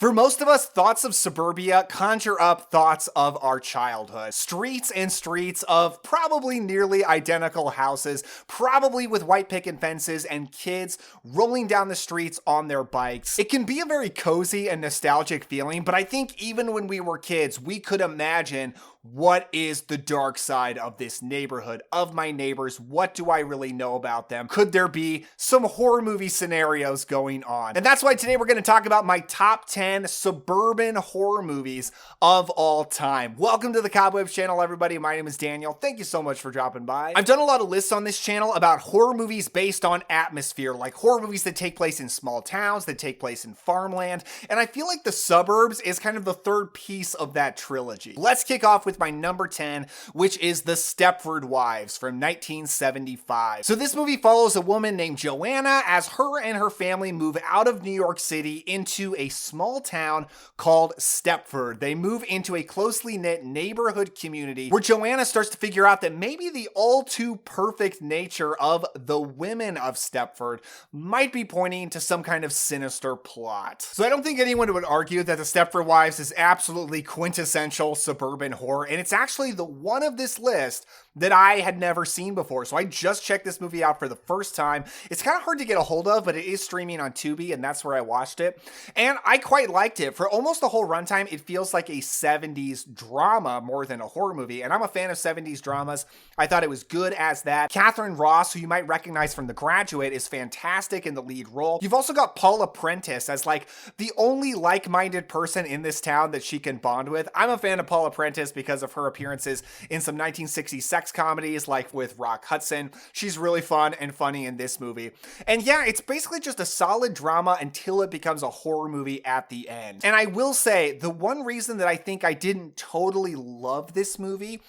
For most of us, thoughts of suburbia conjure up thoughts of our childhood. Streets and streets of probably nearly identical houses, probably with white picket fences and kids rolling down the streets on their bikes. It can be a very cozy and nostalgic feeling, but I think even when we were kids, we could imagine what is the dark side of this neighborhood, of my neighbors? What do I really know about them? Could there be some horror movie scenarios going on? And that's why today we're going to talk about my top 10 suburban horror movies of all time. Welcome to the Cobwebs channel, everybody. My name is Daniel. Thank you so much for dropping by. I've done a lot of lists on this channel about horror movies based on atmosphere, like horror movies that take place in small towns, that take place in farmland, and I feel like The Suburbs is kind of the third piece of that trilogy. Let's kick off with my number 10, which is The Stepford Wives from 1975. So this movie follows a woman named Joanna as her and her family move out of New York City into a small town called Stepford. They move into a closely knit neighborhood community where Joanna starts to figure out that maybe the all too perfect nature of the women of Stepford might be pointing to some kind of sinister plot. So I don't think anyone would argue that The Stepford Wives is absolutely quintessential suburban horror, and it's actually the one of this list that I had never seen before. So I just checked this movie out for the first time. It's kind of hard to get a hold of, but it is streaming on Tubi, and that's where I watched it. And I quite liked it. For almost the whole runtime, it feels like a 70s drama more than a horror movie. And I'm a fan of 70s dramas. I thought it was good as that. Catherine Ross, who you might recognize from The Graduate, is fantastic in the lead role. You've also got Paula Prentice as like the only like-minded person in this town that she can bond with. I'm a fan of Paula Prentice because of her appearances in some 1960s sex comedies like with Rock Hudson. She's really fun and funny in this movie. And yeah, it's basically just a solid drama until it becomes a horror movie at the end. And I will say, the one reason that I think I didn't totally love this movie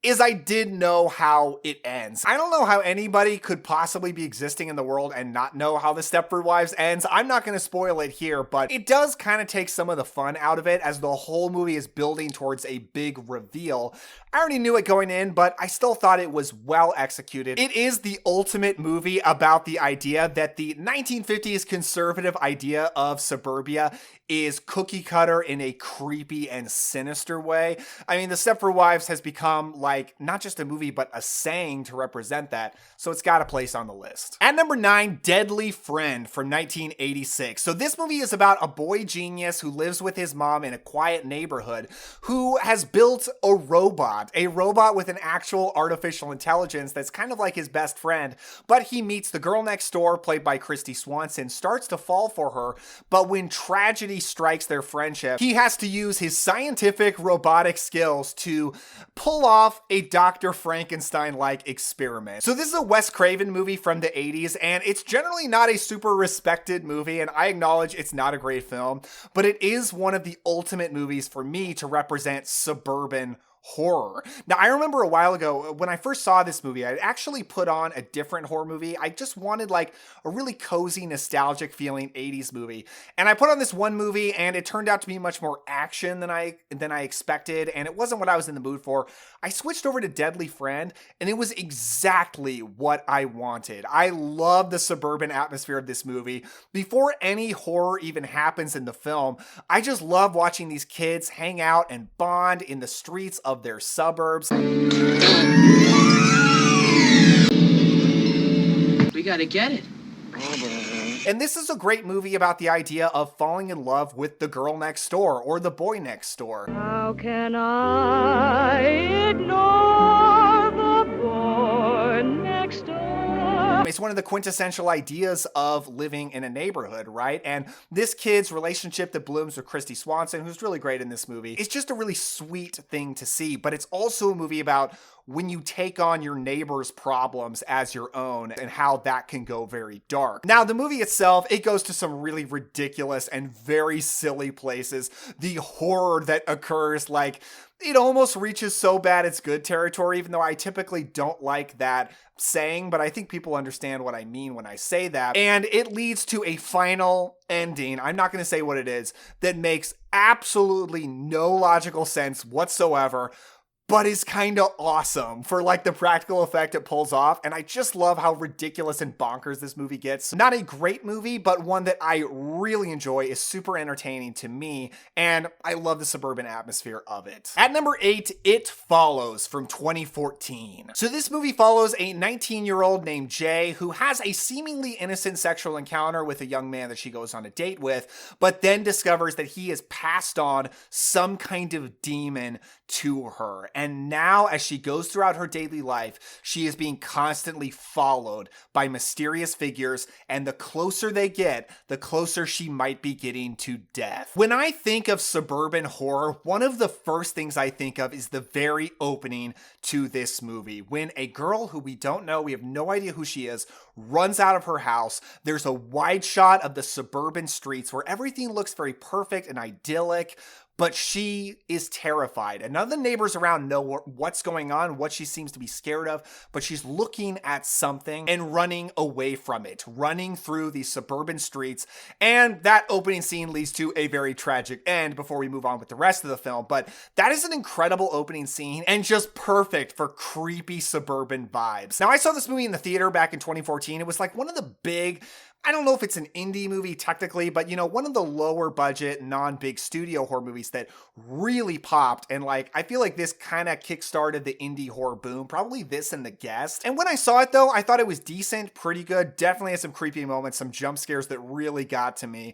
is I did know how it ends. I don't know how anybody could possibly be existing in the world and not know how The Stepford Wives ends. I'm not going to spoil it here, but it does kind of take some of the fun out of it as the whole movie is building towards a big reveal. I already knew it going in, but I still thought it was well executed. It is the ultimate movie about the idea that the 1950s conservative idea of suburbia is cookie cutter in a creepy and sinister way. I mean, The Stepford Wives has become like not just a movie, but a saying to represent that. So it's got a place on the list. At number 9, Deadly Friend from 1986. So this movie is about a boy genius who lives with his mom in a quiet neighborhood who has built a robot with an actual artificial intelligence that's kind of like his best friend. But he meets the girl next door, played by Christy Swanson, starts to fall for her. But when tragedy strikes their friendship, he has to use his scientific robotic skills to pull off a Dr. Frankenstein-like experiment. So this is a Wes Craven movie from the 80s, and it's generally not a super respected movie, and I acknowledge it's not a great film, but it is one of the ultimate movies for me to represent suburban horror. Now, I remember a while ago when I first saw this movie, I actually put on a different horror movie. I just wanted like a really cozy, nostalgic feeling 80s movie. And I put on this one movie and it turned out to be much more action than I expected, and it wasn't what I was in the mood for. I switched over to Deadly Friend and it was exactly what I wanted. I love the suburban atmosphere of this movie. Before any horror even happens in the film, I just love watching these kids hang out and bond in the streets of their suburbs. We gotta get it. And this is a great movie about the idea of falling in love with the girl next door or the boy next door. How can I ignore the boy next door? It's one of the quintessential ideas of living in a neighborhood, right? And this kid's relationship that blooms with Christy Swanson, who's really great in this movie, it's just a really sweet thing to see. But it's also a movie about when you take on your neighbor's problems as your own and how that can go very dark. Now, the movie itself, it goes to some really ridiculous and very silly places. The horror that occurs, like, it almost reaches so bad it's good territory, even though I typically don't like that saying, but I think people understand what I mean when I say that. And it leads to a final ending, I'm not going to say what it is, that makes absolutely no logical sense whatsoever, but is kind of awesome for like the practical effect it pulls off. And I just love how ridiculous and bonkers this movie gets. Not a great movie, but one that I really enjoy, is super entertaining to me, and I love the suburban atmosphere of it. At number 8, It Follows from 2014. So this movie follows a 19-year-old named Jay who has a seemingly innocent sexual encounter with a young man that she goes on a date with, but then discovers that he has passed on some kind of demon to her. And now, as she goes throughout her daily life, she is being constantly followed by mysterious figures, and the closer they get, the closer she might be getting to death. When I think of suburban horror, one of the first things I think of is the very opening to this movie, when a girl who we don't know, we have no idea who she is, runs out of her house. There's a wide shot of the suburban streets where everything looks very perfect and idyllic, but she is terrified. And none of the neighbors around know what's going on, what she seems to be scared of, but she's looking at something and running away from it, running through these suburban streets. And that opening scene leads to a very tragic end before we move on with the rest of the film. But that is an incredible opening scene and just perfect for creepy suburban vibes. Now, I saw this movie in the theater back in 2014. It was like one of the big, I don't know if it's an indie movie technically, but one of the lower budget, non-big studio horror movies that really popped. And like, I feel like this kind of kickstarted the indie horror boom, probably this and The Guest. And when I saw it though, I thought it was decent, pretty good. Definitely had some creepy moments, some jump scares that really got to me.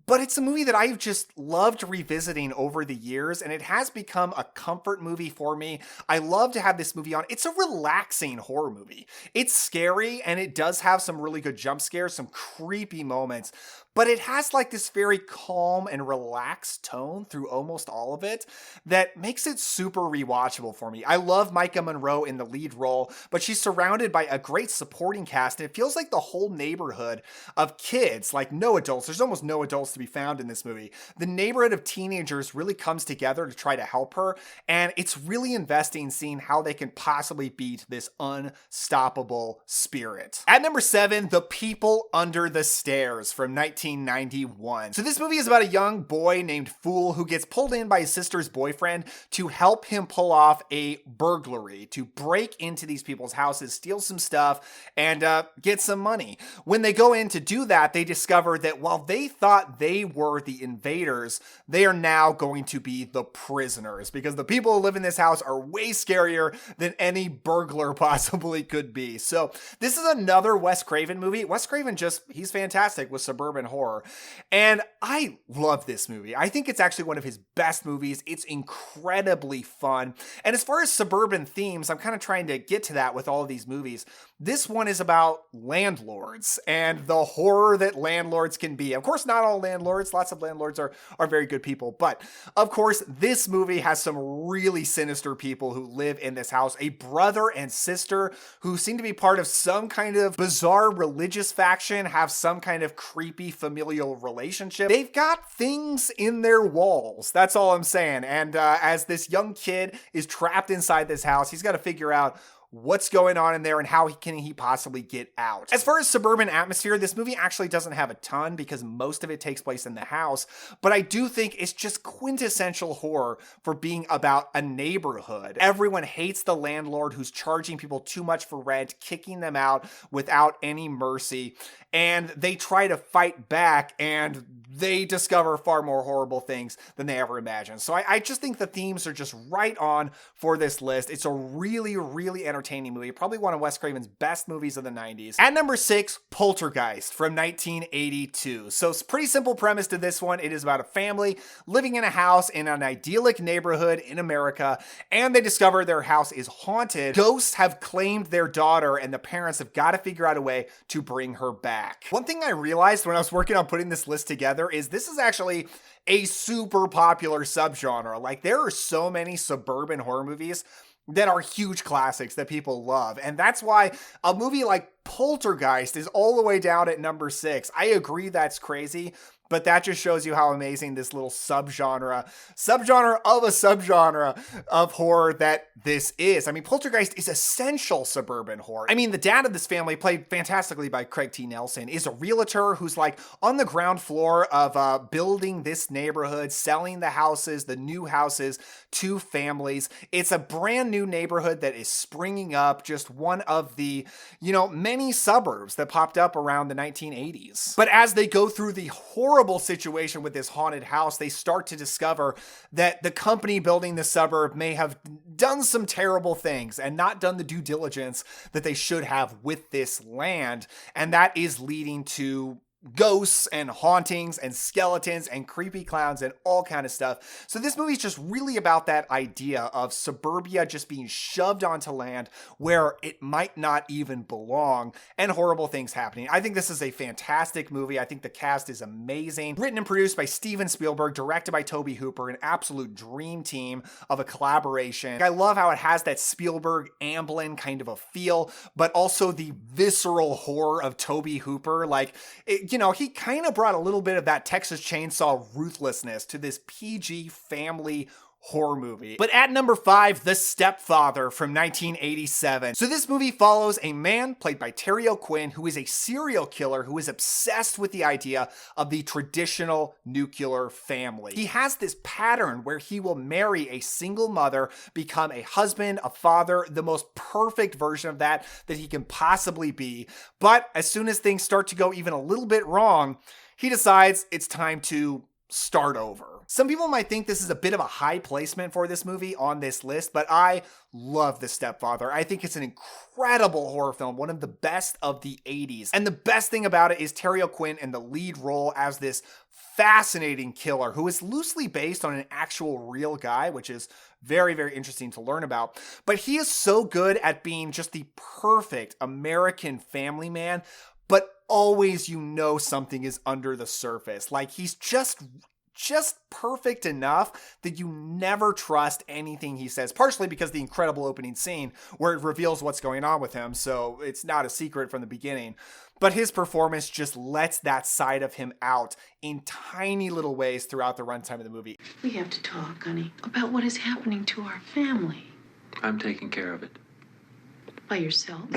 But it's a movie that I've just loved revisiting over the years, and it has become a comfort movie for me. I love to have this movie on. It's a relaxing horror movie. It's scary, and it does have some really good jump scares, some creepy moments, but it has like this very calm and relaxed tone through almost all of it that makes it super rewatchable for me. I love Micah Monroe in the lead role, but she's surrounded by a great supporting cast, and it feels like the whole neighborhood of kids, like no adults, there's almost no adults to be found in this movie. The neighborhood of teenagers really comes together to try to help her, and it's really investing seeing how they can possibly beat this unstoppable spirit. At number 7, The People Under the Stairs from 1991. So this movie is about a young boy named Fool who gets pulled in by his sister's boyfriend to help him pull off a burglary, to break into these people's houses, steal some stuff, and get some money. When they go in to do that, they discover that while they thought they were the invaders, they are now going to be the prisoners, because the people who live in this house are way scarier than any burglar possibly could be. So this is another Wes Craven movie. Wes Craven he's fantastic with suburban horror. And I love this movie. I think it's actually one of his best movies. It's incredibly fun. And as far as suburban themes, I'm kind of trying to get to that with all of these movies. This one is about landlords and the horror that landlords can be. Of course, not all landlords. Lots of landlords are very good people. But of course, this movie has some really sinister people who live in this house. A brother and sister who seem to be part of some kind of bizarre religious faction, have some kind of creepy familial relationship. They've got things in their walls. That's all I'm saying. And as this young kid is trapped inside this house, he's got to figure out what's going on in there and how can he possibly get out. As far as suburban atmosphere, this movie actually doesn't have a ton because most of it takes place in the house, but I do think it's just quintessential horror for being about a neighborhood. Everyone hates the landlord who's charging people too much for rent, kicking them out without any mercy, and they try to fight back, and they discover far more horrible things than they ever imagined. So I just think the themes are just right on for this list. It's a really, really entertaining movie. Probably one of Wes Craven's best movies of the 90s. At number 6, Poltergeist from 1982. So it's a pretty simple premise to this one. It is about a family living in a house in an idyllic neighborhood in America, and they discover their house is haunted. Ghosts have claimed their daughter, and the parents have got to figure out a way to bring her back. One thing I realized when I was working on putting this list together is this is actually a super popular subgenre. Like, there are so many suburban horror movies that are huge classics that people love. And that's why a movie like Poltergeist is all the way down at number 6. I agree that's crazy, but that just shows you how amazing this little subgenre of a subgenre of horror that this is. I mean, Poltergeist is essential suburban horror. I mean, the dad of this family, played fantastically by Craig T. Nelson, is a realtor who's like on the ground floor of building this neighborhood, selling the houses, the new houses to families. It's a brand new neighborhood that is springing up, just one of the, many suburbs that popped up around the 1980s. But as they go through the horrible situation with this haunted house, they start to discover that the company building the suburb may have done some terrible things and not done the due diligence that they should have with this land. And that is leading to ghosts and hauntings and skeletons and creepy clowns and all kind of stuff. So this movie is just really about that idea of suburbia just being shoved onto land where it might not even belong and horrible things happening. I think this is a fantastic movie. I think the cast is amazing. Written and produced by Steven Spielberg, directed by Tobe Hooper, an absolute dream team of a collaboration. I love how it has that Spielberg Amblin kind of a feel, but also the visceral horror of Tobe Hooper. He kind of brought a little bit of that Texas Chainsaw ruthlessness to this PG family horror movie. But at number 5, The Stepfather from 1987. So this movie follows a man played by Terry O'Quinn who is a serial killer who is obsessed with the idea of the traditional nuclear family. He has this pattern where he will marry a single mother, become a husband, a father, the most perfect version of that he can possibly be. But as soon as things start to go even a little bit wrong, he decides it's time to start over. Some people might think this is a bit of a high placement for this movie on this list, but I love The Stepfather. I think it's an incredible horror film, one of the best of the 80s. And the best thing about it is Terry O'Quinn in the lead role as this fascinating killer who is loosely based on an actual real guy, which is very, very interesting to learn about. But he is so good at being just the perfect American family man, but always something is under the surface. Like he's just perfect enough that you never trust anything he says, partially because the incredible opening scene where it reveals what's going on with him, so it's not a secret from the beginning. But his performance just lets that side of him out in tiny little ways throughout the runtime of the movie. We have to talk, honey, about what is happening to our family. I'm taking care of it. By yourself?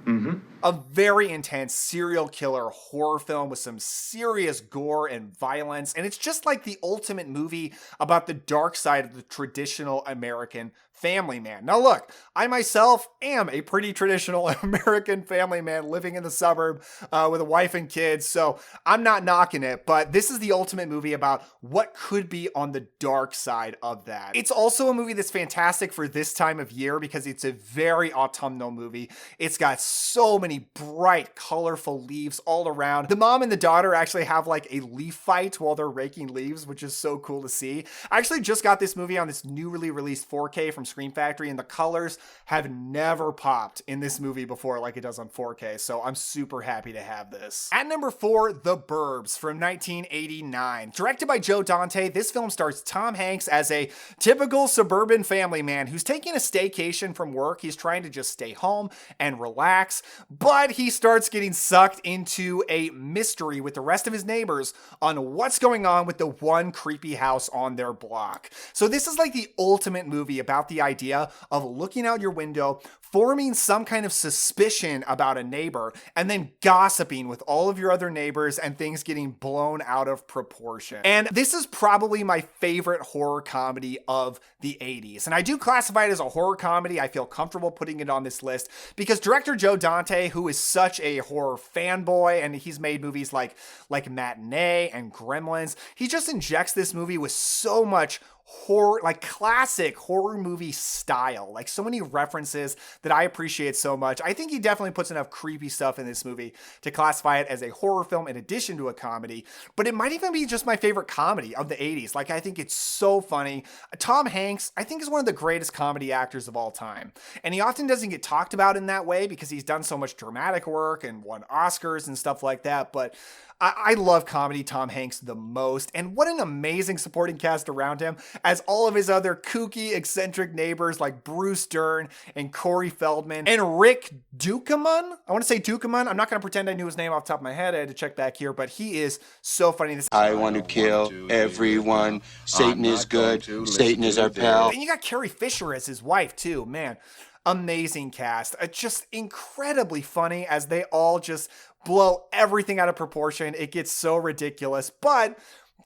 Mm-hmm. A very intense serial killer horror film with some serious gore and violence. And it's just like the ultimate movie about the dark side of the traditional American family man. Now look, I myself am a pretty traditional American family man living in the suburb with a wife and kids, so I'm not knocking it, but this is the ultimate movie about what could be on the dark side of that. It's also a movie that's fantastic for this time of year because it's a very autumnal movie. It's got so many bright, colorful leaves all around. The mom and the daughter actually have like a leaf fight while they're raking leaves, which is so cool to see. I actually just got this movie on this newly released 4K from Screen Factory, and the colors have never popped in this movie before like it does on 4K, so I'm super happy to have this. At number 4, The Burbs from 1989. Directed by Joe Dante, this film stars Tom Hanks as a typical suburban family man who's taking a staycation from work. He's trying to just stay home and relax, but he starts getting sucked into a mystery with the rest of his neighbors on what's going on with the one creepy house on their block. So this is like the ultimate movie about the idea of looking out your window, forming some kind of suspicion about a neighbor, and then gossiping with all of your other neighbors and things getting blown out of proportion. And this is probably my favorite horror comedy of the 80s. And I do classify it as a horror comedy. I feel comfortable putting it on this list because director Joe Dante, who is such a horror fanboy, and he's made movies like Matinee and Gremlins, he just injects this movie with so much horror, like classic horror movie style, like so many references that I appreciate so much. I think he definitely puts enough creepy stuff in this movie to classify it as a horror film in addition to a comedy, but it might even be just my favorite comedy of the 80s. Like, I think it's so funny. Tom Hanks, I think, is one of the greatest comedy actors of all time, and he often doesn't get talked about in that way because he's done so much dramatic work and won Oscars and stuff like that, but I love comedy Tom Hanks the most, and what an amazing supporting cast around him. as all of his other kooky, eccentric neighbors like Bruce Dern and Corey Feldman and Rick Dukeman. I want to say Dukeman. I'm not going to pretend I knew his name off the top of my head. I had to check back here, but he is so funny. I want to kill everyone. Satan is good. Satan is our pal. And you got Carrie Fisher as his wife too, man. Amazing cast. Just incredibly funny as they all just blow everything out of proportion. It gets so ridiculous, but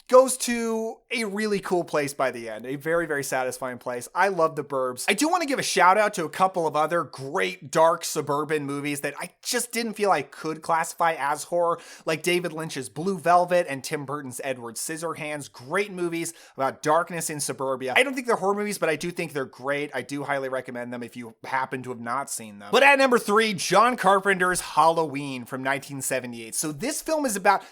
goes to a really cool place by the end. A very, very satisfying place. I love The Burbs. I do want to give a shout out to a couple of other great dark suburban movies that I just didn't feel I could classify as horror, like David Lynch's Blue Velvet and Tim Burton's Edward Scissorhands. Great movies about darkness in suburbia. I don't think they're horror movies, but I do think they're great. I do highly recommend them if you happen to have not seen them. But at number 3, John Carpenter's Halloween from 1978. So this film is about,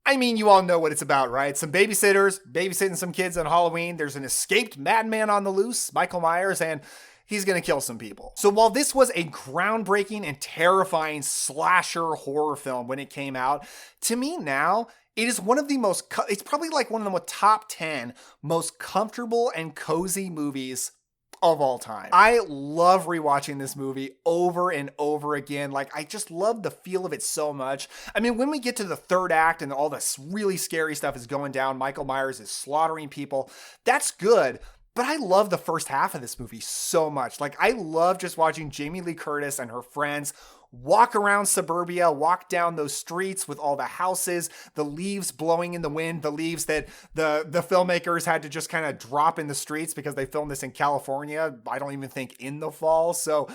I mean, you all know what it's about, right? Some babysitters babysitting some kids on Halloween. There's an escaped madman on the loose, Michael Myers, and he's going to kill some people. So while this was a groundbreaking and terrifying slasher horror film when it came out, to me now, it is one of the most, it's probably like one of the top 10 most comfortable and cozy movies of all time. I love rewatching this movie over and over again. Like, I just love the feel of it so much. I mean, when we get to the third act and all this really scary stuff is going down, Michael Myers is slaughtering people, that's good. But I love the first half of this movie so much. Like, I love just watching Jamie Lee Curtis and her friends walk around suburbia, walk down those streets with all the houses, the leaves blowing in the wind, the leaves that the filmmakers had to just kind of drop in the streets because they filmed this in California. I don't even think in the fall. So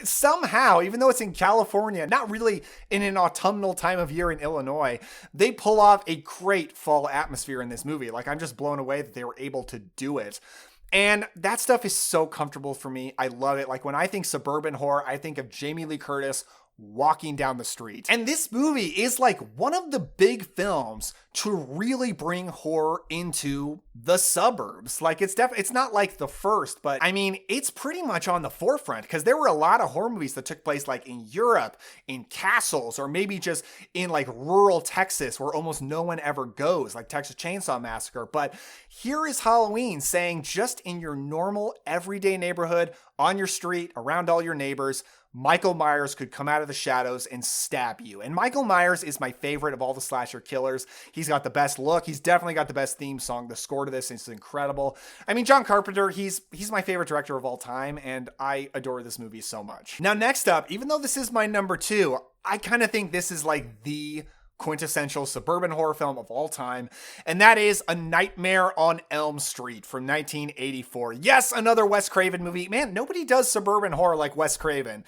somehow, even though it's in California, not really in an autumnal time of year in Illinois, they pull off a great fall atmosphere in this movie. Like, I'm just blown away that they were able to do it. And that stuff is so comfortable for me. I love it. Like, when I think suburban horror, I think of Jamie Lee Curtis walking down the street. And this movie is like one of the big films to really bring horror into the suburbs. Like, it's not like the first, but I mean, it's pretty much on the forefront because there were a lot of horror movies that took place like in Europe, in castles, or maybe just in like rural Texas where almost no one ever goes, like Texas Chainsaw Massacre. But here is Halloween saying just in your normal everyday neighborhood, on your street, around all your neighbors, Michael Myers could come out of the shadows and stab you. And Michael Myers is my favorite of all the slasher killers. He's got the best look. He's definitely got the best theme song. The score to this is incredible. I mean, John Carpenter, he's my favorite director of all time, and I adore this movie so much. Now, next up, even though this is my number 2, I kind of think this is like the quintessential suburban horror film of all time, and that is A Nightmare on Elm Street from 1984. Yes, another Wes Craven movie. Man, nobody does suburban horror like Wes Craven.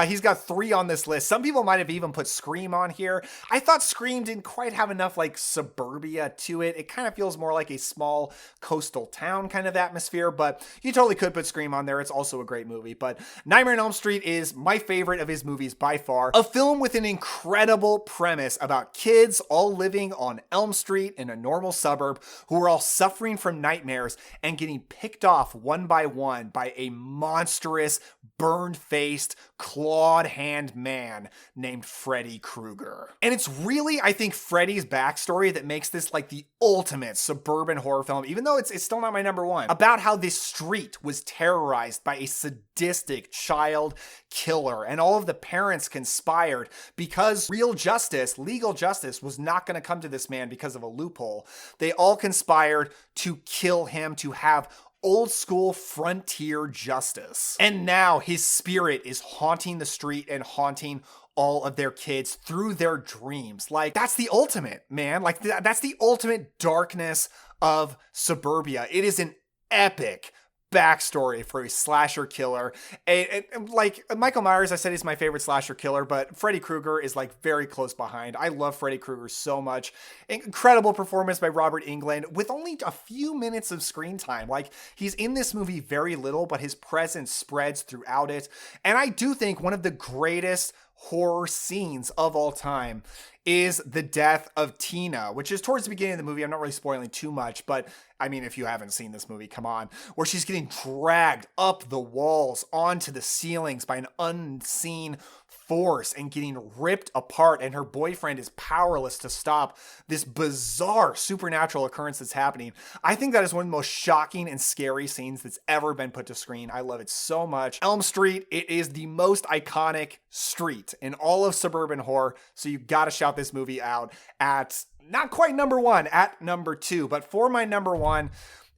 He's got 3 on this list. Some people might have even put Scream on here. I thought Scream didn't quite have enough like suburbia to it. It kind of feels more like a small coastal town kind of atmosphere, but you totally could put Scream on there. It's also a great movie, but Nightmare on Elm Street is my favorite of his movies by far. A film with an incredible premise about kids all living on Elm Street in a normal suburb who are all suffering from nightmares and getting picked off one by one by a monstrous, burned-faced, clawed-hand man named Freddy Krueger. And it's really, I think, Freddy's backstory that makes this like the ultimate suburban horror film, even though it's still not my number 1, about how this street was terrorized by a sadistic child killer, and all of the parents conspired because real justice, legal justice, was not going to come to this man because of a loophole. They all conspired to kill him, to have old school frontier justice. And now his spirit is haunting the street and haunting all of their kids through their dreams. Like, that's the ultimate, man. Like, that's the ultimate darkness of suburbia. It is an epic backstory for a slasher killer. And like Michael Myers, I said he's my favorite slasher killer, but Freddy Krueger is like very close behind. I love Freddy Krueger so much. Incredible performance by Robert Englund with only a few minutes of screen time. Like, he's in this movie very little, but his presence spreads throughout it. And I do think one of the greatest horror scenes of all time is the death of Tina, which is towards the beginning of the movie. I'm not really spoiling too much, but I mean, if you haven't seen this movie, come on, where she's getting dragged up the walls onto the ceilings by an unseen force and getting ripped apart, and her boyfriend is powerless to stop this bizarre supernatural occurrence that's happening. I think that is one of the most shocking and scary scenes that's ever been put to screen. I love it so much. Elm Street, it is the most iconic street in all of suburban horror, so you gotta shout this movie out at not quite number one, at number two. But for my number one,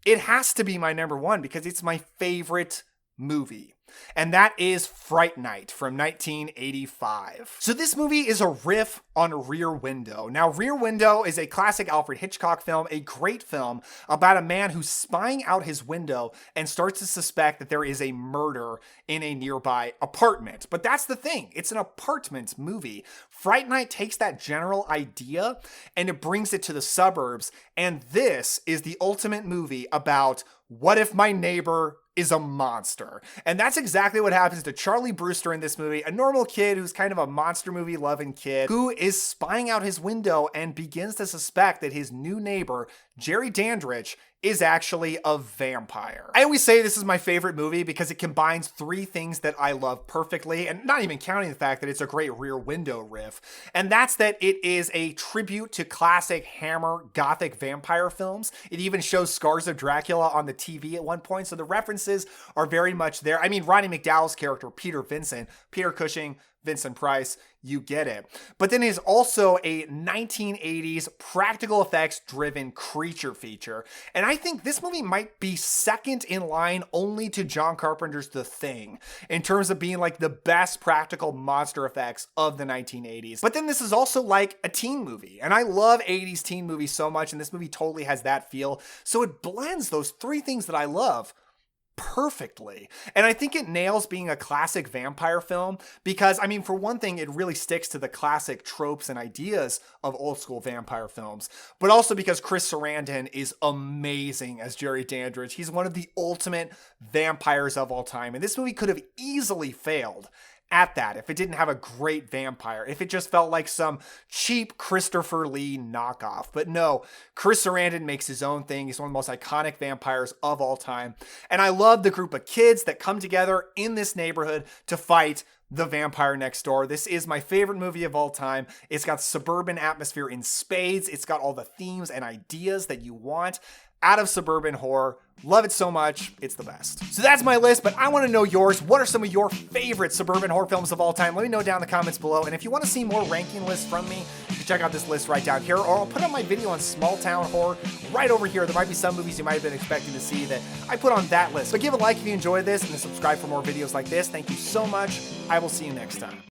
it has to be my number one because it's my favorite movie. And that is Fright Night from 1985. So this movie is a riff on Rear Window. Now, Rear Window is a classic Alfred Hitchcock film, a great film about a man who's spying out his window and starts to suspect that there is a murder in a nearby apartment. But that's the thing. It's an apartment movie. Fright Night takes that general idea and it brings it to the suburbs. And this is the ultimate movie about what if my neighbor is a monster. And that's exactly what happens to Charlie Brewster in this movie, a normal kid who's kind of a monster movie loving kid who is spying out his window and begins to suspect that his new neighbor, Jerry Dandridge, is actually a vampire. I always say this is my favorite movie because it combines three things that I love perfectly, and not even counting the fact that it's a great Rear Window riff. And that's that it is a tribute to classic Hammer Gothic vampire films. It even shows Scars of Dracula on the TV at one point, so the references are very much there. I mean, Roddy McDowall's character, Peter Vincent, Peter Cushing, Vincent Price, you get it. But then is also a 1980s practical effects driven creature feature. And I think this movie might be second in line only to John Carpenter's The Thing in terms of being like the best practical monster effects of the 1980s. But then this is also like a teen movie. And I love 80s teen movies so much, and this movie totally has that feel. So it blends those three things that I love perfectly. And I think it nails being a classic vampire film because, I mean, for one thing, it really sticks to the classic tropes and ideas of old school vampire films, but also because Chris Sarandon is amazing as Jerry Dandridge. He's one of the ultimate vampires of all time. And this movie could have easily failed at that if it didn't have a great vampire, if it just felt like some cheap Christopher Lee knockoff. But no, Chris Sarandon makes his own thing. He's one of the most iconic vampires of all time. And I love the group of kids that come together in this neighborhood to fight the vampire next door. This is my favorite movie of all time. It's got suburban atmosphere in spades. It's got all the themes and ideas that you want out of suburban horror. Love it so much. It's the best. So that's my list, but I want to know yours. What are some of your favorite suburban horror films of all time? Let me know down in the comments below. And if you want to see more ranking lists from me, you can check out this list right down here, or I'll put on my video on small town horror right over here. There might be some movies you might have been expecting to see that I put on that list. But give a like if you enjoyed this and subscribe for more videos like this. Thank you so much. I will see you next time.